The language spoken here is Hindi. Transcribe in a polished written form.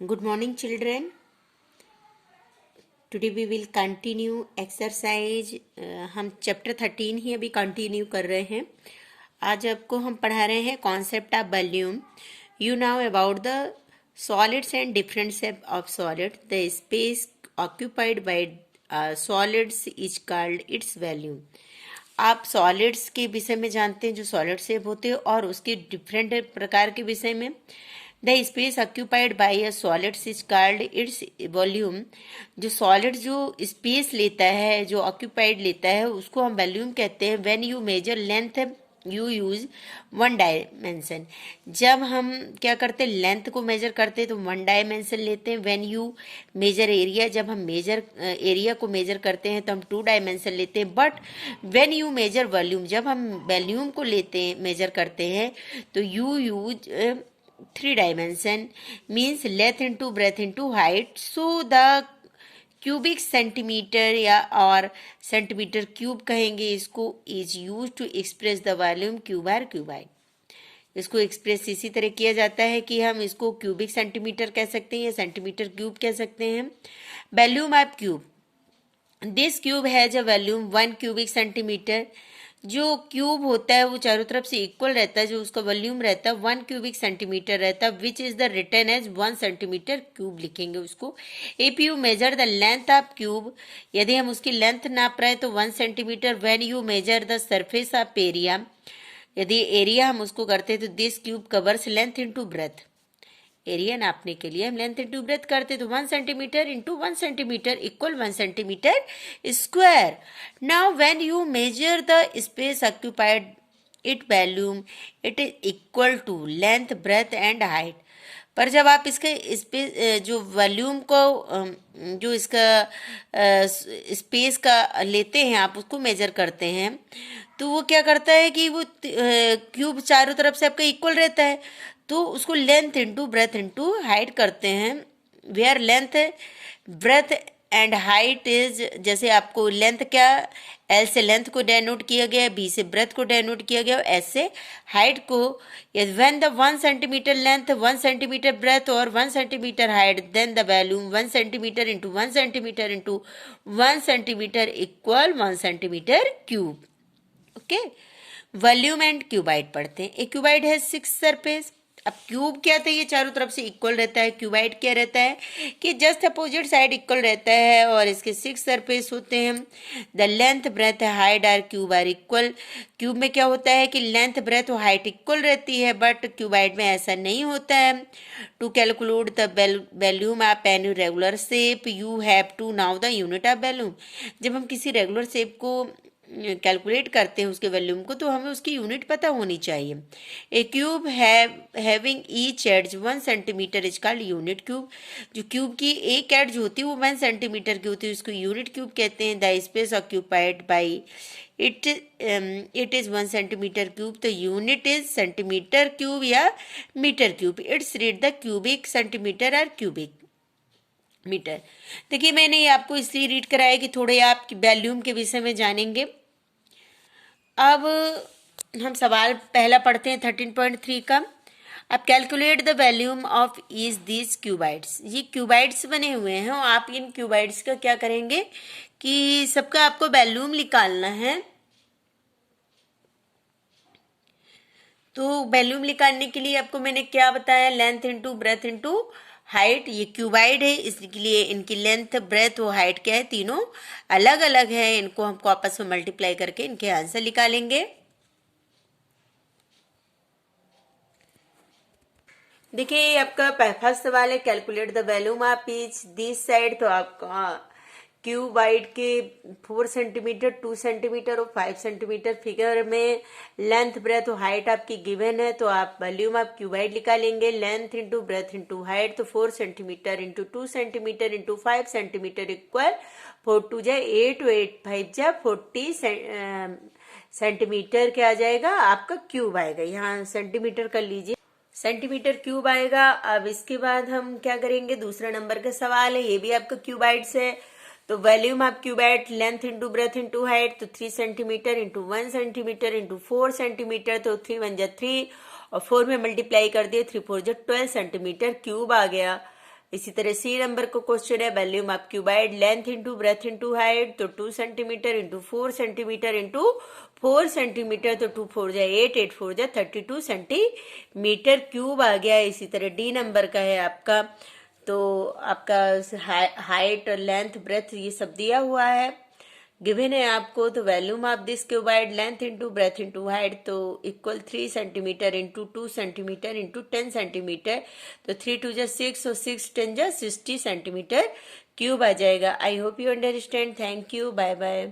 Good morning, children. Today we will continue exercise. हम चैप्टर 13 ही अभी कंटिन्यू कर रहे हैं. आज आपको हम पढ़ा रहे हैं concept of volume. You now about the solids and different shape of solid. The space occupied by solids is called its volume. आप सॉलिड्स के विषय में जानते हैं जो सॉलिड शेप होते हैं और उसके डिफरेंट प्रकार के विषय में. The space occupied by a solid is called its volume. जो सॉलिड जो स्पेस लेता है, जो ऑक्यूपाइड लेता है, उसको हम वॉल्यूम कहते हैं. When you major length you use one dimension. जब हम क्या करते हैं, लेंथ को मेजर करते हैं तो वन डायमेंशन लेते हैं. व्हेन यू मेजर एरिया, जब हम मेजर एरिया को मेजर करते हैं तो हम टू डायमेंशन लेते हैं. But when you measure volume, जब हम वॉल्यूम को लेते हैं, मेजर करते हैं, तो you use three dimension. Means length into breadth into height. So the cubic centimetre या और सेंटीमीटर क्यूब कहेंगे इसको, is use to express the volume cube or cuboid. इसको एक्सप्रेस इसी तरह किया जाता है कि हम इसको क्यूबिक सेंटीमीटर कह सकते हैं या सेंटीमीटर क्यूब कह सकते हैं. Volume of cube. This cube has a volume 1 cubic centimetre. जो क्यूब होता है वो चारों तरफ से इक्वल रहता है, जो उसका वॉल्यूम रहता है 1 क्यूबिक सेंटीमीटर रहता है, which is the written as 1 centimetre cube लिखेंगे उसको. If you measure the length of cube, यदि हम उसकी लेंथ नाप रहे हैं तो 1 centimetre. When you measure the surface of area, यदि एरिया हम उसको करते हैं तो this cube covers length into breadth. Area नापने के लिए हम लेंथ इंटू ब्रेथ करते तो 1 centimetre into 1 centimetre equal 1 centimetre square. Now when you measure the space occupied it volume, it is equal to length breadth and height. पर जब आप इसके स्पेस जो वॉल्यूम को जो इसका स्पेस का लेते हैं, आप उसको मेजर करते हैं, तो वो क्या करता है कि वो क्यूब चारों तरफ से आपका इक्वल रहता है, तो उसको length into breadth into height करते हैं. Where length breadth and height is, जैसे आपको लेंथ क्या, एल से लेंथ को डेनोट किया गया, बी से ब्रेथ को डेनोट किया गया, एस से हाइट को. When the 1 centimetre length 1 centimetre breadth और 1 centimetre height, then the volume 1 centimetre into 1 centimetre into 1 centimetre equal 1 centimetre cube. Okay. Volume and cuboid पढ़ते हैं. ए क्यूबाइड है 6 सरफेस. अब क्यूब क्या था, ये चारों तरफ से इक्वल रहता है. क्यूबाइड क्या रहता है कि जस्ट अपोजिट साइड इक्वल रहता है और इसके 6 सरफेस होते हैं. The length breadth height are cube are equal. Cube में क्या होता है कि लेंथ ब्रेथ और हाइट इक्वल रहती है, बट क्यूबाइड में ऐसा नहीं होता है. To calculate the volume of any regular shape you have to know the unit of volume. जब हम किसी रेगुलर शेप को कैलकुलेट करते हैं उसके वॉल्यूम को, तो हमें उसकी यूनिट पता होनी चाहिए. A cube having each edge 1 centimetre is called unit cube. जो क्यूब की एक एड्ज होती है वो 1 सेंटीमीटर की होती है, उसको यूनिट क्यूब कहते हैं. The space occupied by it is 1 centimetre cube. तो यूनिट इज सेंटीमीटर क्यूब या metre cube. It's read the cubic centimetre और क्यूबिक मीटर. देखिए, मैंने ये आपको इसलिए रीड कराया कि थोड़े आप वॉल्यूम के विषय में जानेंगे. अब हम सवाल पहला पढ़ते हैं 13.3 का. अब calculate the volume of each these cuboids. ये क्यूबाइड्स बने हुए हैं और आप इन क्यूबाइड्स का क्या करेंगे कि सबका आपको वॉल्यूम निकालना है. तो वॉल्यूम निकालने के लिए आपको मैंने क्या बताया, length into breadth into height. ये क्यूबाइड है, इसलिए इनकी लेंथ ब्रेथ और हाइट क्या है, तीनों अलग अलग है. इनको हमको आपस में मल्टीप्लाई करके इनके आंसर निकालेंगे. देखिए, आपका फर्स्ट सवाल है calculate the volume of each this side. तो आपका क्यूबाइड के 4 सेंटीमीटर 2 सेंटीमीटर और 5 सेंटीमीटर फिगर में लेंथ ब्रेथ और हाइट आपकी गिवन है, तो आप वॉल्यूम ऑफ क्यूबाइड निकालेंगे. Length into breadth into height, तो 4 centimetre into 2 centimetre into 5 centimetre equal 4 2 जा 8 8 5 जा 40 सेंटीमीटर क्या आ जाएगा, आपका क्यूब आएगा. यहाँ सेंटीमीटर कर लीजिए, सेंटीमीटर क्यूब आएगा. अब इसके बाद हम क्या करेंगे, दूसरा नंबर का सवाल है, ये भी आपका क्यूबाइड्स है. तो volume of cuboid length into breadth into height, तो 3 centimetre into 1 centimetre into 4 centimetre, तो 3 1 जा 3 और 4 में मल्टीप्लाई कर दिए, 3 4 जा 12 सेंटीमीटर क्यूब आ गया. इसी तरह सी नंबर को क्वेश्चन है volume of cuboid length into breadth into height, तो 2 centimetre into 4 centimetre into 4 centimetre, तो 2 4 जा 8, 8 4 जा 32 सेंटीमीटर क्यूब आ गया। इसी तरह डी नंबर का है आपका, तो आपका हाइट और लेंथ ब्रेथ ये सब दिया हुआ है, गिवन है आपको। तो volume of this cuboid length into breadth into height, तो equal 3 centimetre into 2 centimetre into 10 centimetre, तो 3 2 जा 6 और 6 10 जा 60 सेंटीमीटर क्यूब आ जाएगा। I hope you understand. Thank you, bye bye.